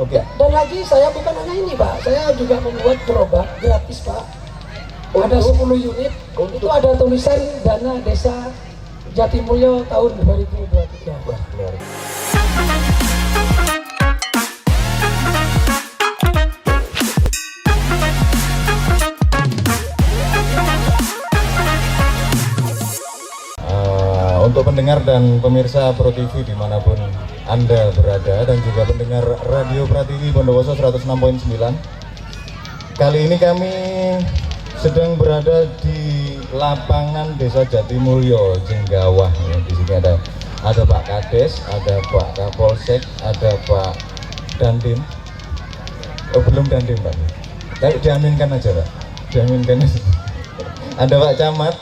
Oke. Dan lagi saya bukan hanya ini Pak, saya juga membuat berobat gratis Pak. Ada 10 unit, itu ada tulisan dana desa Jatimulyo tahun 2023. Wah, luar biasa. Untuk pendengar dan pemirsa Pro TV dimanapun Anda berada, dan juga pendengar Radio Pratiwi Bondowoso 106.9, kali ini kami sedang berada di lapangan Desa Jatimulyo, Jenggawah. Ya, di sini ada Pak Kades, ada Pak Kapolsek, ada Pak Dandim. Oh, belum Dandim Pak. Tapi diaminkan aja Pak. Diaminkan aja. Ada Pak Camat.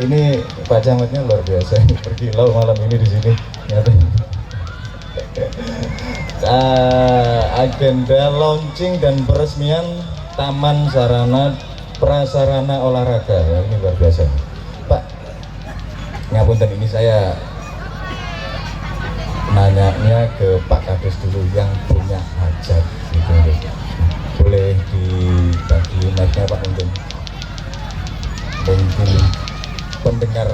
Ini Pak Camatnya luar biasa, berkilau malam ini di sini. Agenda launching dan peresmian Taman Sarana Prasarana Olahraga, ya, ini luar biasa. Pak, ngapunten, ini saya nanyanya ke Pak Kades dulu yang punya hajat gitu. Boleh dibagi mic-nya Pak, mungkin pendengar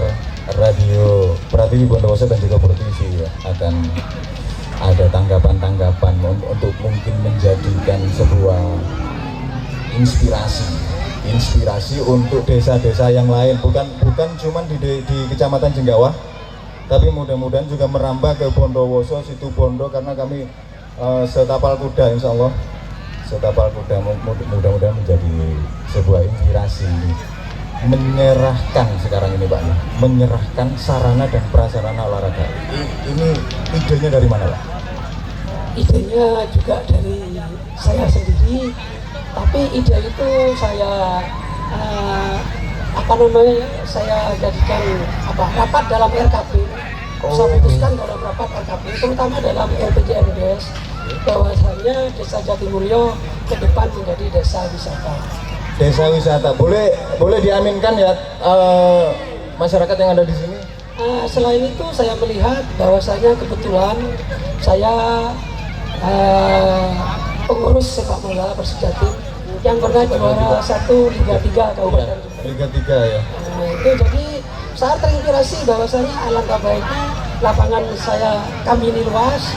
Radio Pratiwi Bondowoso dan juga Pro TV ya, akan ada tanggapan-tanggapan untuk mungkin menjadikan sebuah inspirasi untuk desa-desa yang lain, bukan cuma di Kecamatan Jenggawah, tapi mudah-mudahan juga merambah ke Bondowoso, Situbondo, karena kami setapal kuda, insya Allah setapal kuda mudah-mudahan menjadi sebuah inspirasi. Menyerahkan sekarang ini Pak, menyerahkan sarana dan prasarana olahraga. Ini idenya dari mana Pak? Idenya juga dari saya sendiri, tapi ide itu saya saya jadikan rapat dalam RKP. Saya putuskan dalam rapat RKP, terutama dalam RPJMDes, bahwasanya Desa Jatimulyo ke depan menjadi desa wisata. Desa wisata, boleh diaminkan ya masyarakat yang ada di sini. Selain itu saya melihat bahwasanya kebetulan saya pengurus sepak bola Persjatim yang pernah juara 1 Liga 3 Kabupaten. Liga 3 ya. Itu jadi saya terinspirasi bahwasanya alangkah baiknya lapangan kami ini luas,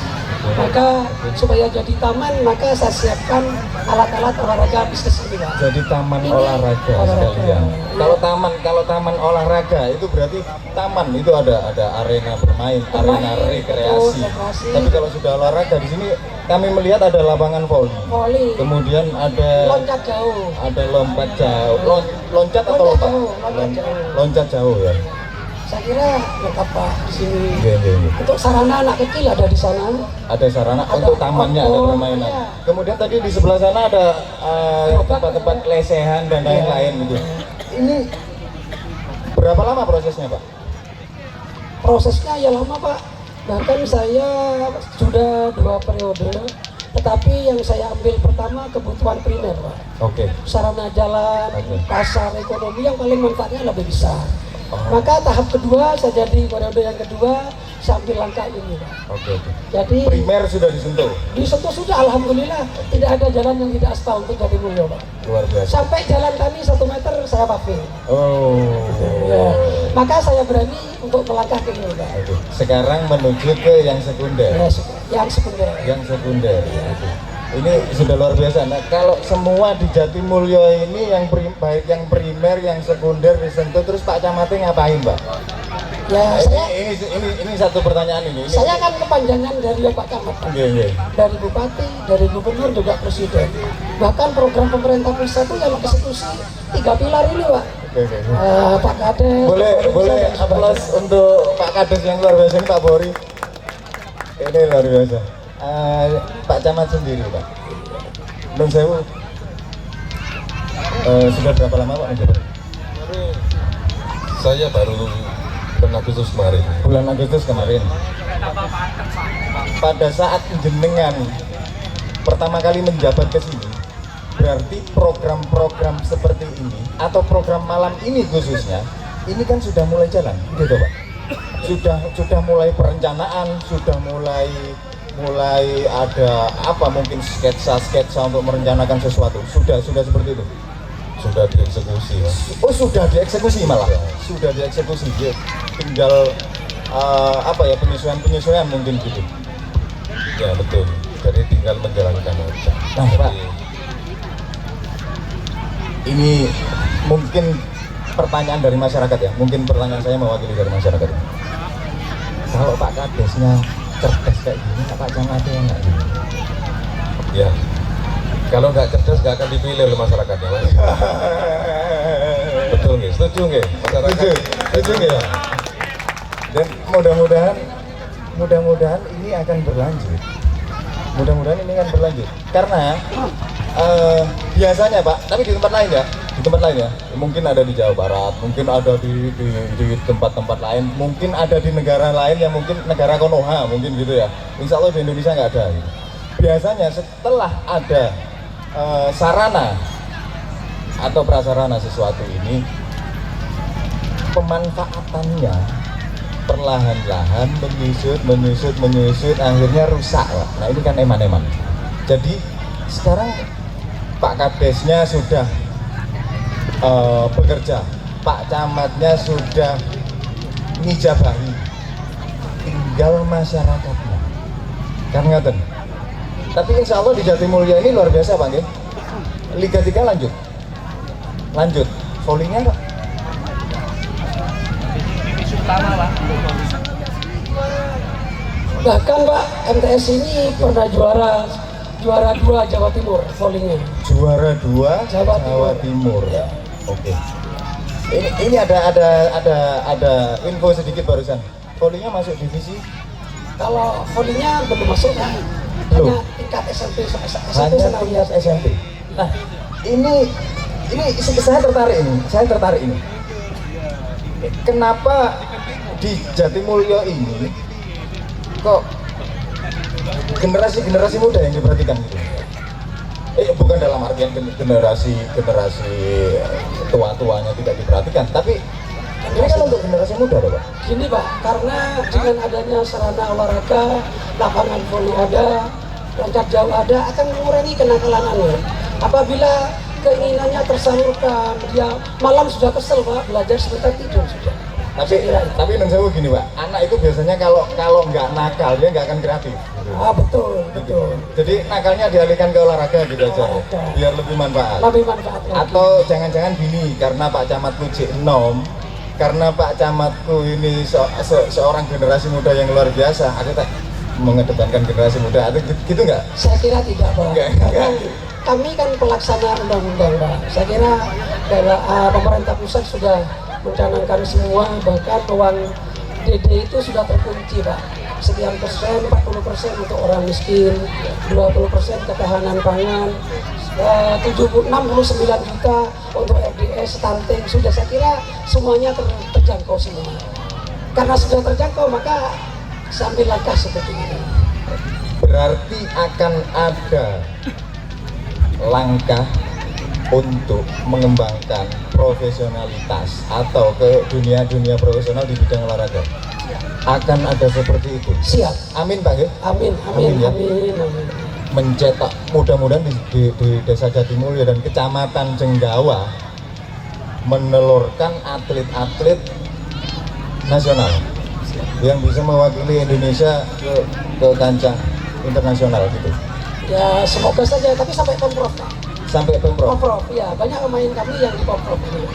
maka supaya jadi taman, maka saya siapkan alat-alat olahraga bisnis ini Pak. Jadi taman Ini olahraga sekalian. Kalau taman olahraga itu berarti taman itu ada arena bermain, arena rekreasi. Tapi kalau sudah olahraga di sini kami melihat ada lapangan voli. Kemudian ada loncat jauh. Ada lompat jauh. Loncat atau lompat? Loncat jauh ya. Saya kira lengkap Pak di sini. Iya. Untuk sarana anak kecil ada di sana. Ada sarana untuk tamannya, ada permainan. Iya. Kemudian tadi di sebelah sana ada tempat-tempat lesehan dan lain-lain gitu. Ini berapa lama prosesnya Pak? Prosesnya ya lama Pak. Bahkan saya sudah 2 periode. Tetapi yang saya ambil pertama kebutuhan primer Pak. Oke. Sarana jalan, pasar, ekonomi yang paling manfaatnya lebih besar. Maka tahap kedua, saya jadi periode yang kedua, saya ambil langkah ini Pak. Oke. Jadi primer sudah disentuh? Disentuh sudah, alhamdulillah. Tidak ada jalan yang tidak aspal untuk Jatimulyo Pak. Luar biasa. Sampai jalan kami 1 meter saya paving. Oh. Ya. Maka saya berani untuk melangkah ke sini Pak. Oke. Sekarang menuju ke yang sekunder. Ya, yang sekunder. Yang sekunder. Ini sudah luar biasa. Nah, kalau semua di Jatimulyo ini baik yang primer, yang sekunder disentuh, terus Pak Camatnya ngapain Pak? Ya, ini satu pertanyaan ini. Saya akan kepanjangan dari Pak Camat. Iya. Dari Bupati, dari Gubernur, juga Presiden. Bahkan program pemerintah pusat itu yang eksekusi 3 pilar ini Pak. Oke. Pak Kades. Boleh aplaus untuk Pak Kades yang luar biasa ini, Pak Bori. Ini luar biasa. Pak Camat sendiri Pak. Nun sewu. Sudah berapa lama Pak menjabat? Saya baru bulan Agustus kemarin. Bulan Agustus kemarin. Pada saat jenengan pertama kali menjabat ke sini, berarti program-program seperti ini atau program malam ini khususnya, ini kan sudah mulai jalan, gitu Pak. Sudah mulai perencanaan, sudah mulai mulai ada apa mungkin sketsa untuk merencanakan sesuatu? Sudah seperti itu. Sudah dieksekusi, Mas. Oh, sudah dieksekusi malah. Sudah dieksekusi. Dia tinggal penyesuaian mungkin gitu. Ya betul. Jadi tinggal menjalankan aja. Nah, Pak, ini mungkin pertanyaan dari masyarakat ya. Mungkin pertanyaan saya mewakili dari masyarakat. Kalau Pak Kadesnya cerdas kayak gini, Pak Camatnya nggak gini. Ya. Kalau nggak cerdas nggak akan dipilih oleh masyarakatnya, Mas. Betul nggih? Setuju nggih? Masyarakat Setuju nggak ya? Dan mudah-mudahan ini akan berlanjut. Mudah-mudahan ini akan berlanjut. Karena biasanya Pak, tapi di tempat lain ya, mungkin ada di Jawa Barat, mungkin ada di tempat-tempat lain, mungkin ada di negara lain yang mungkin negara Konoha, mungkin gitu ya. Insya Allah di Indonesia nggak ada. Gitu. Biasanya setelah ada sarana atau prasarana sesuatu ini, pemanfaatannya perlahan-lahan menyusut, akhirnya rusak lah. Nah ini kan eman-eman. Jadi sekarang Pak Kadesnya sudah bekerja, Pak Camatnya sudah ngijabahi, tinggal masyarakatnya. Kan ngaten. Tapi insya Allah di Jatimulyo ini luar biasa Pak nggih. Liga 3 lanjut. Volinya Pak. Bahkan Pak, MTS ini pernah juara 2 Jawa Timur volleynya. Juara 2 Jawa Timur. Ya. Oke. Ini ada info sedikit barusan. Volinya masuk divisi? Kalau volleynya belum masuk kan, Belum. hanya tingkat SMP Hanya Senayan. tingkat SMP. Nah, ini saya tertarik ini. Kenapa di Jatimulyo ini kok generasi muda yang diperhatikan gitu? Bukan dalam artian generasi tua-tuanya tidak diperhatikan, tapi ini kan untuk generasi muda deh Pak. Gini Pak, karena dengan adanya sarana olahraga, lapangan voli ada, loncat jauh ada, akan mengurangi kenakalan anak. Apabila keinginannya tersalurkan, dia malam sudah kesel Pak, belajar sebentar tidur sudah. Tapi menurut saya gini Pak, anak itu biasanya kalau nggak nakal dia nggak akan kreatif. Gitu. Betul. Jadi nakalnya dialihkan ke olahraga gitu aja, biar lebih manfaat. Lebih manfaat lagi. Atau jangan-jangan gini, karena Pak Camatku cek nom, karena Pak Camatku ini seorang generasi muda yang luar biasa, aku tak mengedepankan generasi muda, atau gitu nggak? Saya kira tidak Pak. Enggak. Kami kan pelaksana undang-undang Pak. Saya kira pemerintah pusat sudah mencanangkan semua, bahkan uang DD itu sudah terkunci Pak. Sekian persen, 40% untuk orang miskin, 20% ketahanan pangan, 69 juta untuk RDS, stunting, sudah saya kira semuanya terjangkau semua. Karena sudah terjangkau maka sambil langkah seperti ini. Berarti akan ada langkah untuk mengembangkan profesionalitas atau ke dunia profesional di bidang olahraga. Akan ada seperti itu. Siap. Amin Pak ya? Amin. Ya. Mencetak mudah-mudahan di Desa Jatimulyo dan Kecamatan Jenggawa menelurkan atlet-atlet nasional yang bisa mewakili Indonesia ke kancah internasional gitu. Ya semoga saja, tapi sampai Pemprov Pak. Sampai Pemprov. Pemprov, ya banyak pemain kami yang di Pemprov ini.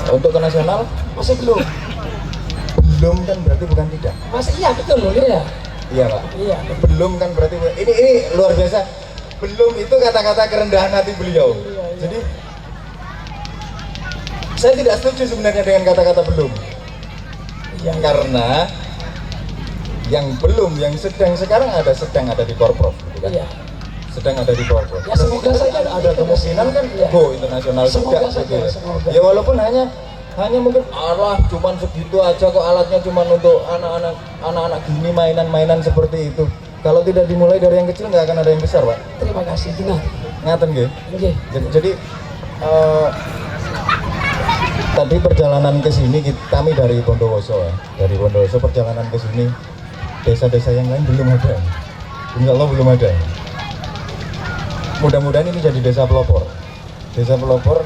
Untuk ke nasional Masih belum. belum kan berarti bukan tidak. Masih iya betul loh ya. Iya Pak. Iya. Belum kan berarti ini luar biasa. Belum itu kata-kata kerendahan hati beliau. Iya. Jadi saya tidak setuju sebenarnya dengan kata-kata belum. Iya. Karena yang belum, yang sedang ada di Porprov, gitu kan? Iya. Sedang ada di Porprov. Ya, semoga saja ada kemungkinan kan iya. go internasional Semoga juga saja, gitu ya. semoga. Ya walaupun hanya mungkin cuman segitu aja kok, alatnya cuman untuk anak-anak gini, mainan-mainan seperti itu. Kalau tidak dimulai dari yang kecil nggak akan ada yang besar Pak. Terima kasih benar. Ngaten nggih. Nggih. Jadi tadi perjalanan ke sini kami dari Bondowoso ya. Dari Bondowoso perjalanan ke sini desa-desa yang lain belum ada. Insya Allah belum ada. Mudah-mudahan ini jadi desa pelopor. Desa pelopor.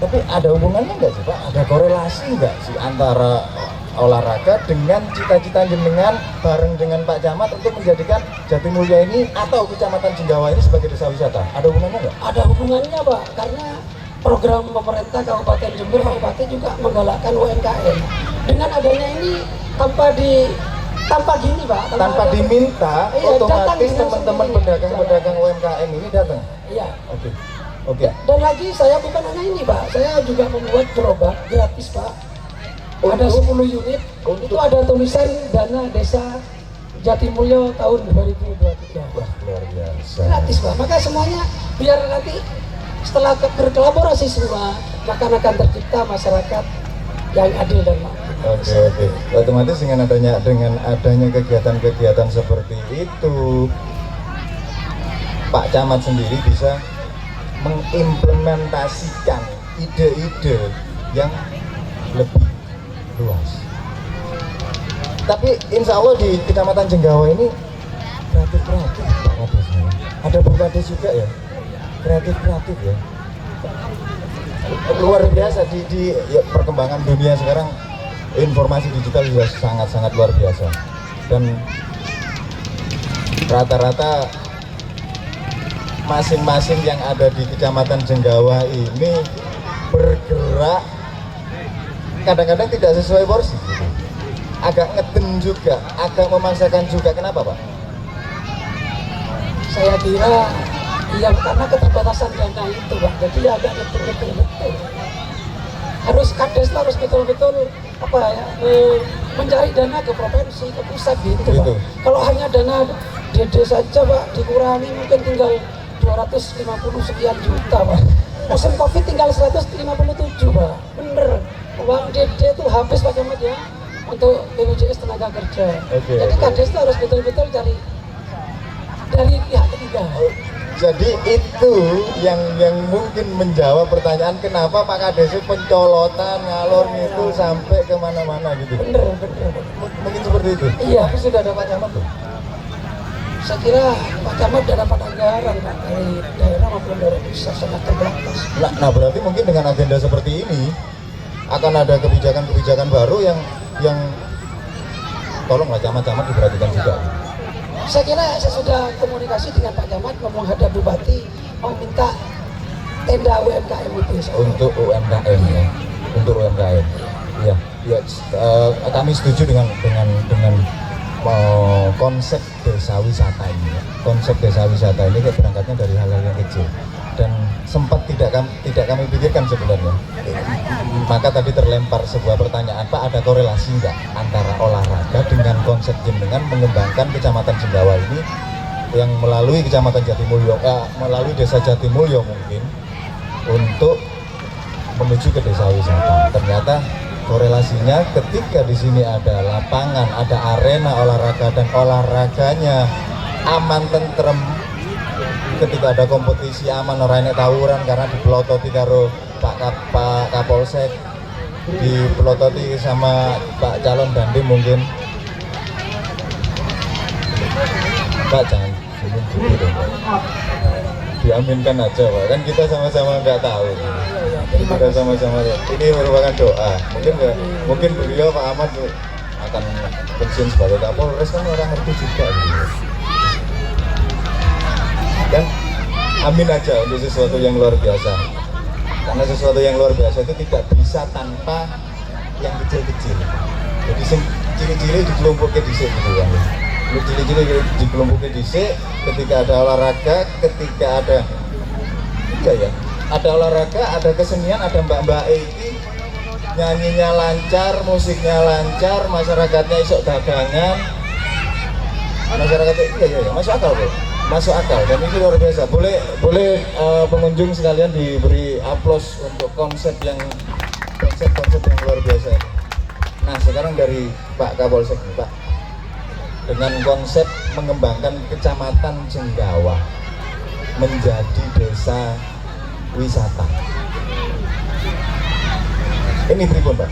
Tapi ada hubungannya nggak sih Pak? Ada korelasi nggak sih antara olahraga dengan cita-cita jenengan bareng dengan Pak Camat untuk menjadikan Jatimulyo ini atau Kecamatan Jenggawa ini sebagai desa wisata? Ada hubungannya nggak? Ada hubungannya Pak, karena program pemerintah Kabupaten Jember, Kabupaten juga menggalakkan UMKM. Dengan adanya ini tanpa gini Pak, Tanpa diminta, iya, otomatis datang teman-teman sendiri. pedagang-pedagang UMKM ini datang. Iya. Oke. Dan lagi saya bukan hanya ini Pak, saya juga membuat gerobak gratis Pak. Ada 10 unit, itu ada tulisan dana desa Jatimulyo tahun 2023. Wah, luar biasa. Gratis Pak, maka semuanya biar nanti setelah berkolaborasi semua, maka akan tercipta masyarakat yang adil dan makmur. Oke. Otomatis dengan adanya kegiatan-kegiatan seperti itu, Pak Camat sendiri bisa mengimplementasikan ide-ide yang lebih luas. Tapi insya Allah di Kecamatan Jenggawa ini kreatif Pak Kadesnya. Ada Bu Kades juga ya, kreatif ya. Luar biasa di ya, perkembangan dunia sekarang, informasi digital juga sangat luar biasa. Dan rata-rata masing-masing yang ada di Kecamatan Jenggawa ini bergerak kadang-kadang tidak sesuai porsi gitu. Agak ngeden juga, agak memaksakan juga. Kenapa Pak? Saya kira iya karena keterbatasan dana itu Pak, jadi agak betul. Harus Kades harus betul-betul mencari dana ke provinsi, ke pusat gitu Pak. Kalau hanya dana DD saja Pak dikurangi mungkin tinggal 250 sekian juta Pak. Musim Covid tinggal 157 Pak. Bener. Uang DD itu habis Pak Camat ya untuk BPJS tenaga kerja. Jadi Kades itu harus betul-betul cari dari pihak ketiga. Jadi itu yang mungkin menjawab pertanyaan kenapa Pak Kades itu pencolotan ngalor itu sampai kemana-mana gitu. Bener. Mungkin seperti itu. Iya. Tapi sudah ada Pak Camat tuh. Saya kira Pak Camat sudah dapat anggaran Pak dari daerah maupun dari pusat sangat terbatas. Nah berarti mungkin dengan agenda seperti ini akan ada kebijakan-kebijakan baru yang tolonglah camat-camat diperhatikan juga. Saya kira saya sudah komunikasi dengan Pak Camat menghadap Bupati mau minta tenda UMKM itu untuk UMKM ya, untuk UMKM. Ya, kami setuju dengan konsep desa wisata ini. Konsep desa wisata ini berangkatnya dari hal-hal yang kecil dan sempat tidak kami pikirkan sebenarnya. Maka tadi terlempar sebuah pertanyaan, Pak, ada korelasi nggak antara olahraga dengan konsep jenengan mengembangkan Kecamatan Jenggawa ini yang melalui Kecamatan Jatimulyo, melalui Desa Jatimulyo mungkin untuk menuju ke desa wisata. Ternyata korelasinya ketika di sini ada lapangan, ada arena olahraga dan olahraganya aman tentrem. Ketika ada kompetisi aman orang enek tawuran karena dipelototi karo Pak Kapolsek, dipelototi sama Pak calon dandim mungkin. Pak jangan senyum dulu dong. Diaminkan aja Pak, kan kita sama-sama nggak tahu. Kita sama-sama ini merupakan doa. Mungkin beliau Pak Ahmad akan pensiun sebagai Kapolres kan orang ngerti juga gitu. Kan amin aja untuk sesuatu yang luar biasa, karena sesuatu yang luar biasa itu tidak bisa tanpa yang kecil-kecil. Jadi ciri-ciri dikelompoknya dhisik gitu kan. Ciri-ciri dikelompoknya dhisik ketika ada olahraga, ketika ada ada olahraga, ada kesenian, ada mbak-mbak ini nyanyinya lancar, musiknya lancar, masyarakatnya isok dagangan, masyarakatnya masuk akal Bro. Masuk akal dan ini luar biasa. Boleh pengunjung sekalian diberi aplaus untuk konsep yang luar biasa. Nah sekarang dari Pak Kapolsek Pak, dengan konsep mengembangkan Kecamatan Jenggawa menjadi desa wisata, ini pripun Pak?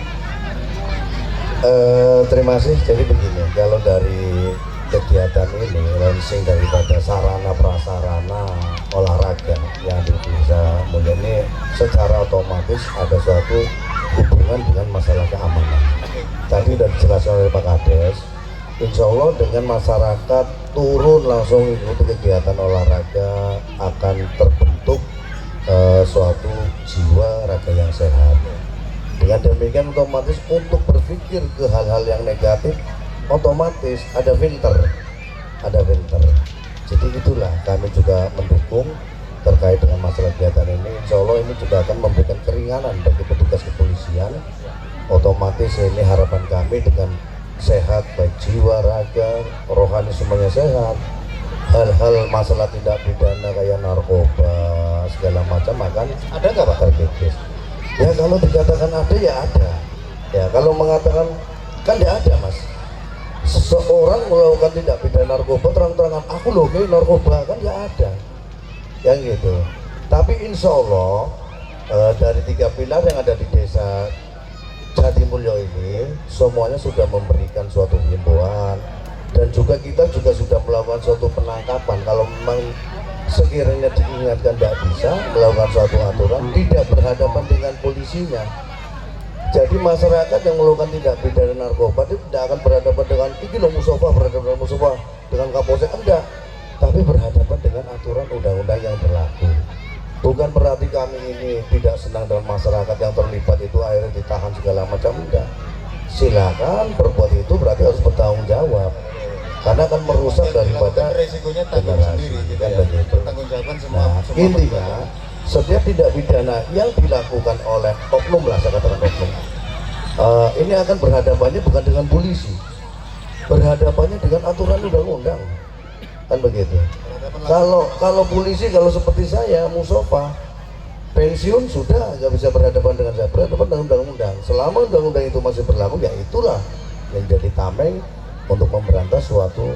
Terima kasih. Jadi begini, kalau dari kegiatan ini launching daripada sarana prasarana olahraga yang di Desa Mulyo ini secara otomatis ada suatu hubungan dengan masalah keamanan. Tadi sudah dijelaskan oleh Pak Kades, insya Allah dengan masyarakat turun langsung ikuti kegiatan olahraga akan terbentuk suatu jiwa raga yang sehat. Dengan demikian otomatis untuk berpikir ke hal-hal yang negatif otomatis ada filter. Jadi itulah kami juga mendukung terkait dengan masalah kegiatan ini. Insya Allah ini juga akan memberikan keringanan bagi petugas kepolisian. Otomatis ini harapan kami dengan sehat baik jiwa, raga, rohani semuanya sehat. Hal-hal masalah tindak pidana kayak narkoba segala macam akan Ada nggak Pak? terkikis. Ya kalau dikatakan ada ya ada. Ya kalau mengatakan kan tidak ada mas. Seseorang melakukan tindak pidana narkoba terang-terangan aku loh kayak narkoba kan ya ada. Yang gitu. Tapi insya Allah dari 3 pilar yang ada di desa Jatimulyo ini semuanya sudah memberikan suatu himbauan dan juga kita juga sudah melakukan suatu penangkapan kalau memang sekiranya diingatkan tidak bisa melakukan suatu aturan tidak berhadapan dengan polisinya. Jadi masyarakat yang melakukan tindak pidana narkoba itu tidak akan berhadapan dengan iki loh Mustafa, berhadapan dengan Mustafa dengan Kapolsek enggak, tapi berhadapan dengan aturan undang-undang yang berlaku. Bukan berarti kami ini tidak senang dengan masyarakat yang terlibat itu akhirnya ditahan segala macam, enggak. Silakan berbuat itu berarti harus bertanggung jawab karena akan merusak daripada resikonya tanggung sendiri gitu kan ya. begitu. Pertanggungjawaban semua. Nah, semua intinya setiap tindak pidana yang dilakukan oleh oknum lah, saya katakan oknum, ini akan berhadapannya bukan dengan polisi, berhadapannya dengan aturan undang-undang, kan begitu. Kalau polisi, kalau seperti saya Mustafa pensiun sudah nggak bisa berhadapan dengan saya, berhadapan dengan undang-undang. Selama undang-undang itu masih berlaku, ya itulah yang jadi tameng untuk memberantas suatu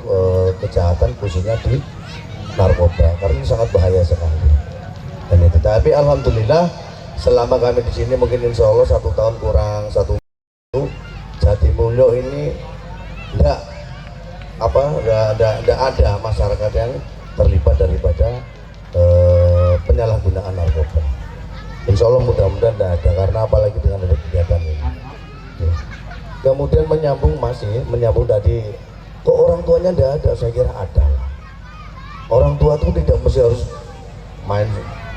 kejahatan khususnya di narkoba, karena ini sangat bahaya sekali. Dan itu, tapi alhamdulillah selama kami di sini mungkin insya Allah 1 tahun kurang 1 minggu Jatimulyo ini enggak ada masyarakat yang terlibat daripada penyalahgunaan narkoba. Insya Allah mudah-mudahan tidak ada, karena apalagi dengan ada kegiatan ini. Ya. Kemudian menyambung tadi, kok orang tuanya tidak ada? Saya kira ada. Orang tua itu tidak mesti harus main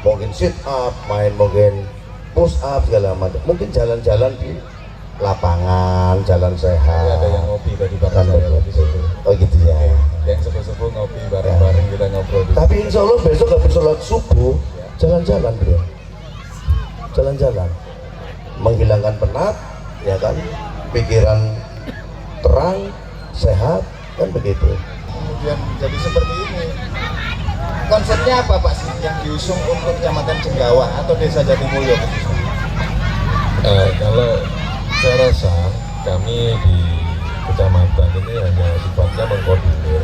mungkin sit up, main mungkin push up segala macam. Mungkin jalan-jalan di lapangan, jalan sehat. Ya, ada yang ngopi tadi Pak Kan saya di situ. Oh gitu ya. Yang sepuh-sepuh ngopi bareng-bareng kita ngobrol di Tapi insya Allah besok habis sholat subuh jalan-jalan beliau, jalan-jalan, menghilangkan penat, ya kan, pikiran terang, sehat, kan begitu. kemudian jadi seperti ini. Konsepnya apa Pak sih yang diusung untuk Kecamatan Jenggawa atau Desa Jatimulyo? Kalau saya rasa kami di kecamatan ini hanya sifatnya mengkoordinir.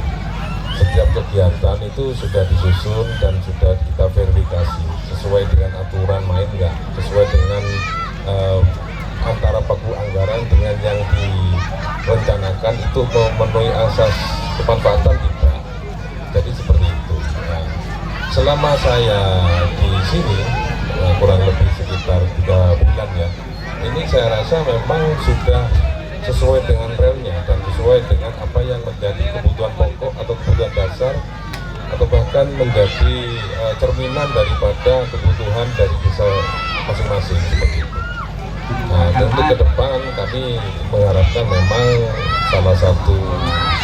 Setiap kegiatan itu sudah disusun dan sudah kita verifikasi sesuai dengan aturan main enggak, sesuai dengan antara pagu anggaran dengan yang direncanakan itu memenuhi asas kemanfaatan tidak. Jadi seperti itu. Nah, selama saya di sini kurang lebih sekitar 3 bulan ya, ini saya rasa memang sudah sesuai dengan relnya dan sesuai dengan apa yang menjadi kebutuhan pokok atau kebutuhan dasar atau bahkan menjadi cerminan daripada kebutuhan dari desa masing-masing seperti itu. Nah, tentu ke depan kami mengharapkan memang salah satu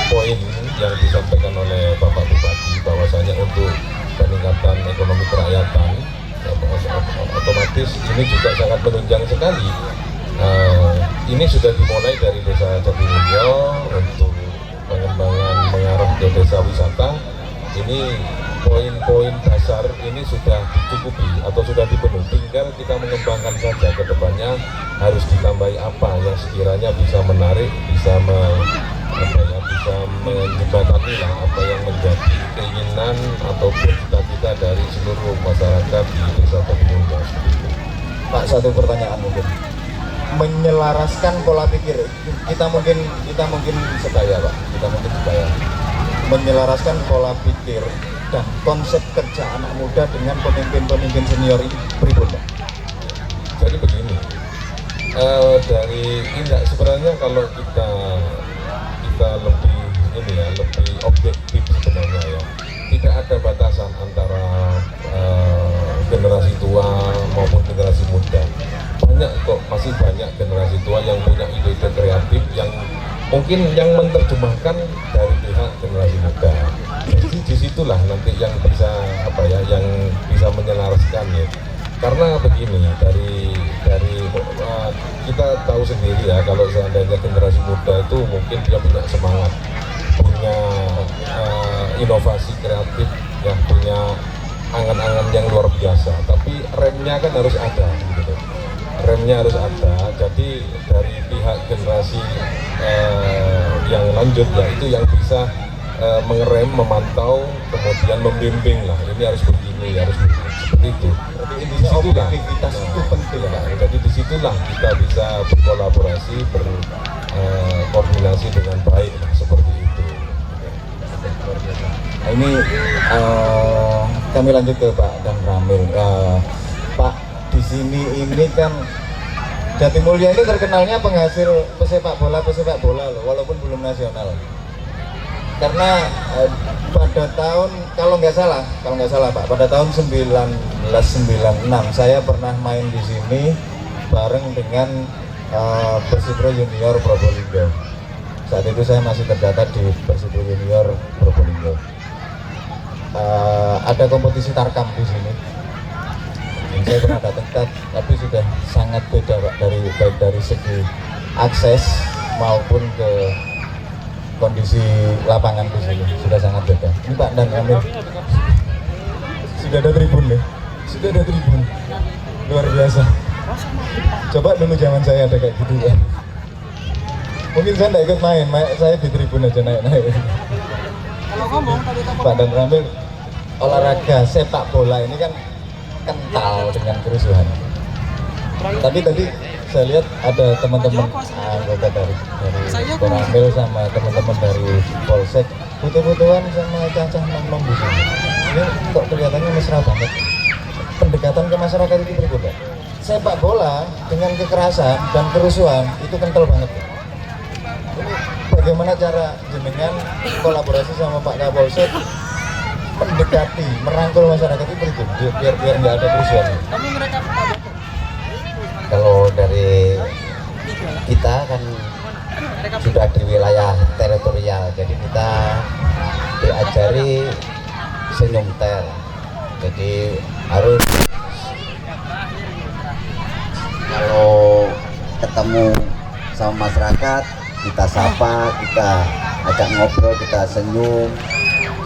poin yang disampaikan oleh Bapak Bupati bahwasanya untuk peningkatan ekonomi kerakyatan otomatis ini juga sangat menunjang sekali. Ini sudah dimulai dari Desa Jatimulyo untuk pengembangan mengarah ke desa wisata. Ini poin-poin dasar ini sudah dicukupi atau sudah dipenuhi, tinggal kita mengembangkan saja ke depannya harus ditambahi apa yang sekiranya bisa menarik, bisa menjembatani lah apa yang menjadi keinginan ataupun cita-cita dari seluruh masyarakat di Desa Jatimulyo. Pak, satu pertanyaan mungkin menyelaraskan pola pikir kita mungkin sebaya Pak, kita mungkin sebaya. menyelaraskan pola pikir dan konsep kerja anak muda dengan pemimpin-pemimpin senior ini berikut, Pak? Jadi begini, dari tindak sebenarnya kalau kita lebih ini ya, lebih objektif sebenarnya ya, tidak ada batasan antara generasi tua maupun generasi muda. Banyak kok, masih banyak generasi tua yang punya ide-ide kreatif yang mungkin yang menerjemahkan dari pihak generasi muda. Jadi disitulah nanti yang bisa yang bisa menyelaraskan ya. Karena begini, dari kita tahu sendiri ya, kalau seandainya generasi muda itu mungkin dia punya semangat, punya inovasi kreatif, yang punya angan-angan yang luar biasa, tapi remnya kan harus ada gitu. Remnya harus ada. Jadi dari pihak generasi yang lanjut ya, itu yang bisa mengerem, memantau, kemudian membimbing lah, ini harus begini, harus begini, seperti itu. Disitulah Objektivitas itu penting, Pak. jadi disitulah kita bisa berkolaborasi, berkoordinasi dengan baik lah, seperti itu. Nah, ini kami lanjut ke Pak Dan Ramil. Pak, di sini ini kan Jatimulya ini terkenalnya penghasil pesepak bola loh, walaupun belum nasional. Karena pada tahun kalau nggak salah Pak, pada tahun 1996 saya pernah main di sini bareng dengan Persipro Junior Probolinggo. Saat itu saya masih terdata di Persipro Junior Probolinggo. Ada kompetisi tarkam di sini. Saya pernah datang, tapi sudah sangat beda Pak, baik dari segi akses maupun ke kondisi lapangan di sini sudah sangat beda. Ini Pak Dan Ramil sudah ada tribun nih, luar biasa. Coba dulu zaman saya ada kayak gitu kan. Mungkin saya nggak ikut main, saya di tribun aja naik. Pak Dan Ramil, olahraga sepak bola ini kan kental dengan kerusuhan. Tapi tadi saya lihat ada teman-teman anggota dari Koramil sama teman-teman dari Polsek foto-fotoan sama cacah nongkrong di sini. Ini kok kelihatannya mesra banget. Pendekatan ke masyarakat itu berbeda. Sepak bola dengan kekerasan dan kerusuhan itu kental banget. Ini bagaimana cara jenengan kolaborasi sama Pak Kapolsek mendekati, merangkul masyarakat itu biar nggak ada kerusuhan. Kalau dari kita kan sudah di wilayah teritorial, jadi kita diajari senyumter, jadi harus kalau ketemu sama masyarakat kita sapa, kita ajak ngobrol, kita senyum.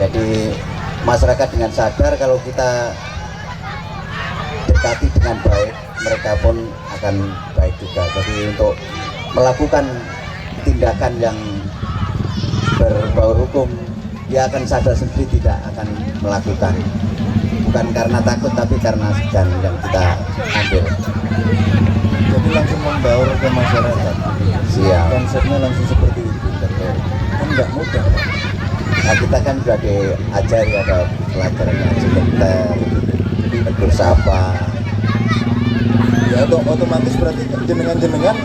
Jadi masyarakat dengan sadar kalau kita dekati dengan baik, mereka pun akan baik juga. Jadi untuk melakukan tindakan yang berbau hukum, dia akan sadar sendiri tidak akan melakukan, bukan karena takut tapi karena sedang yang kita ambil. Jadi langsung membaur ke masyarakat. Siap. Konsepnya langsung seperti itu. Kan nggak mudah. Nah, kita kan sudah diajari, ada pelajaran yang sebentar, tegur sapa. Ya otomatis berarti jenengan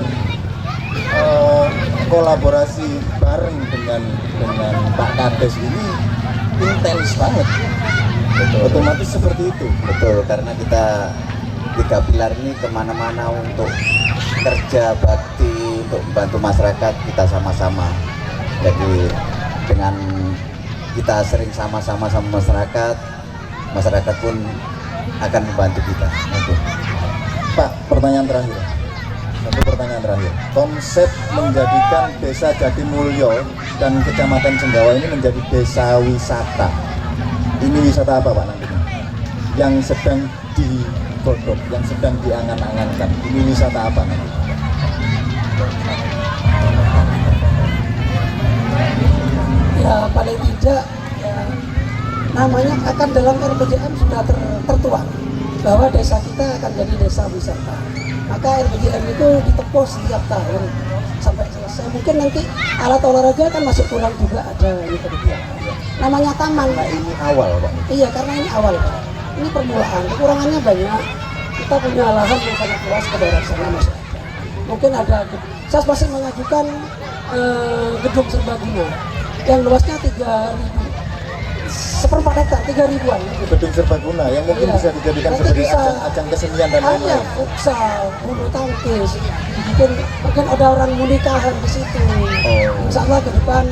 kolaborasi bareng dengan Pak Kades ini intens banget. Betul. Otomatis seperti itu. Betul, karena kita 3 pilar ini kemana-mana untuk kerja bakti, untuk membantu masyarakat kita sama-sama. Jadi dengan kita sering sama-sama sama masyarakat pun akan membantu kita. Oke. Pak, pertanyaan terakhir. Satu pertanyaan terakhir. Konsep menjadikan Desa Jatimulyo dan Kecamatan Jenggawa ini menjadi desa wisata. Ini wisata apa Pak nantinya? Yang sedang digodok, yang sedang diangan-angankan. Ini wisata apa nanti? Ya paling tidak ya, namanya akan dalam RPJM sudah tertuang bahwa desa kita akan jadi desa wisata. Maka RPJM itu ditepus setiap tahun sampai selesai. Mungkin nanti alat olahraga kan masuk tulang juga ada gitu. namanya taman. Nah ini awal Pak. Iya, karena ini awal Pak. Ini permulaan, kekurangannya banyak. Kita punya lahan yang sangat luas ke daerah sana masyarakat. Mungkin ada, saya masih mengajukan gedung serbaguna yang luasnya 3.000, 1/4 hektar, 3.000-an. Gedung serbaguna yang mungkin Iya. bisa dijadikan Nanti sebagai bisa ajang kesenian dan ada lain-lain. futsal, bulu tangkis, mungkin ada orang mau nikahan di situ. Insya Allah ke depan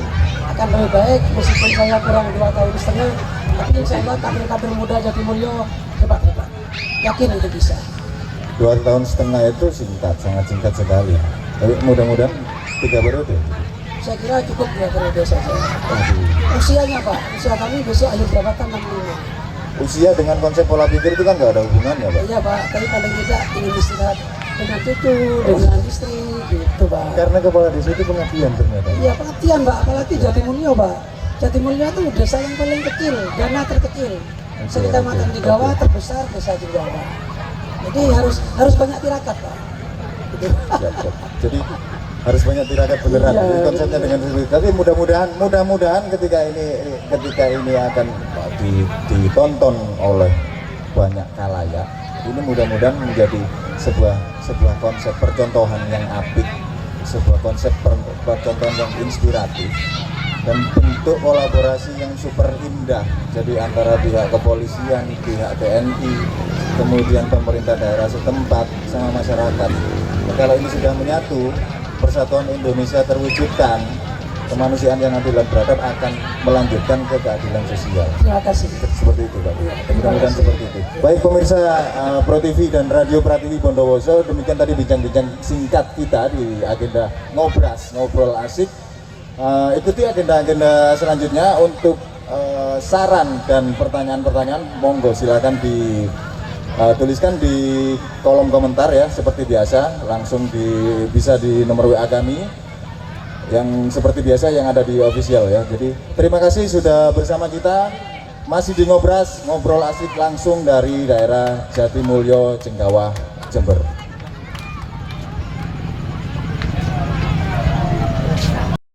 akan lebih baik, meskipun saya kurang 2,5 tahun, tapi insya Allah kader-kader muda Jatimulyo hebat-hebat. Yakin itu bisa. 2,5 tahun itu singkat, sangat singkat sekali. Tapi mudah-mudahan 3 periode. Saya kira cukup 2 periode saja. Usianya Pak, usia kami besok akhir jabatan 65. Usia dengan konsep pola pikir itu kan nggak ada hubungannya, Pak. Iya Pak, tapi paling tidak ingin istirahat dengan cucu, dengan istri, gitu Pak. Karena kepala desa itu pengabdian ternyata. Iya perhatian Pak, apalagi Jatimulyo Pak. Jatimulyo itu desa yang paling kecil, dana terkecil. Sekecamatan Jigawa terbesar desa Jigawa. Jadi harus banyak tirakat Pak. Gitu. Ya. Jadi harus banyak tirakat beneran. Iya, Jadi konsepnya dengan seperti itu. Tapi mudah-mudahan ketika ini akan ditonton oleh banyak khalayak, ini mudah-mudahan menjadi sebuah konsep percontohan yang apik, sebuah konsep percontohan yang inspiratif, dan bentuk kolaborasi yang super indah. Jadi antara pihak kepolisian, pihak TNI, kemudian pemerintah daerah setempat sama masyarakat. Nah, kalau ini sudah menyatu, persatuan Indonesia terwujudkan, kemanusiaan yang adil dan beradab akan melanjutkan ke keadilan sosial. Terima kasih. Seperti itu Pak. Mudah-mudahan seperti itu. Baik pemirsa Pro TV dan Radio Pratiwi Bondowoso, demikian tadi bincang-bincang singkat kita di agenda ngobrol asik. Ikuti agenda-agenda selanjutnya. Untuk saran dan pertanyaan-pertanyaan, monggo silakan tuliskan di kolom komentar ya, seperti biasa. Langsung bisa di nomor WA kami yang seperti biasa yang ada di official ya. Jadi terima kasih sudah bersama kita, masih di ngobrol asik langsung dari daerah Jatimulyo, Jenggawah, Jember.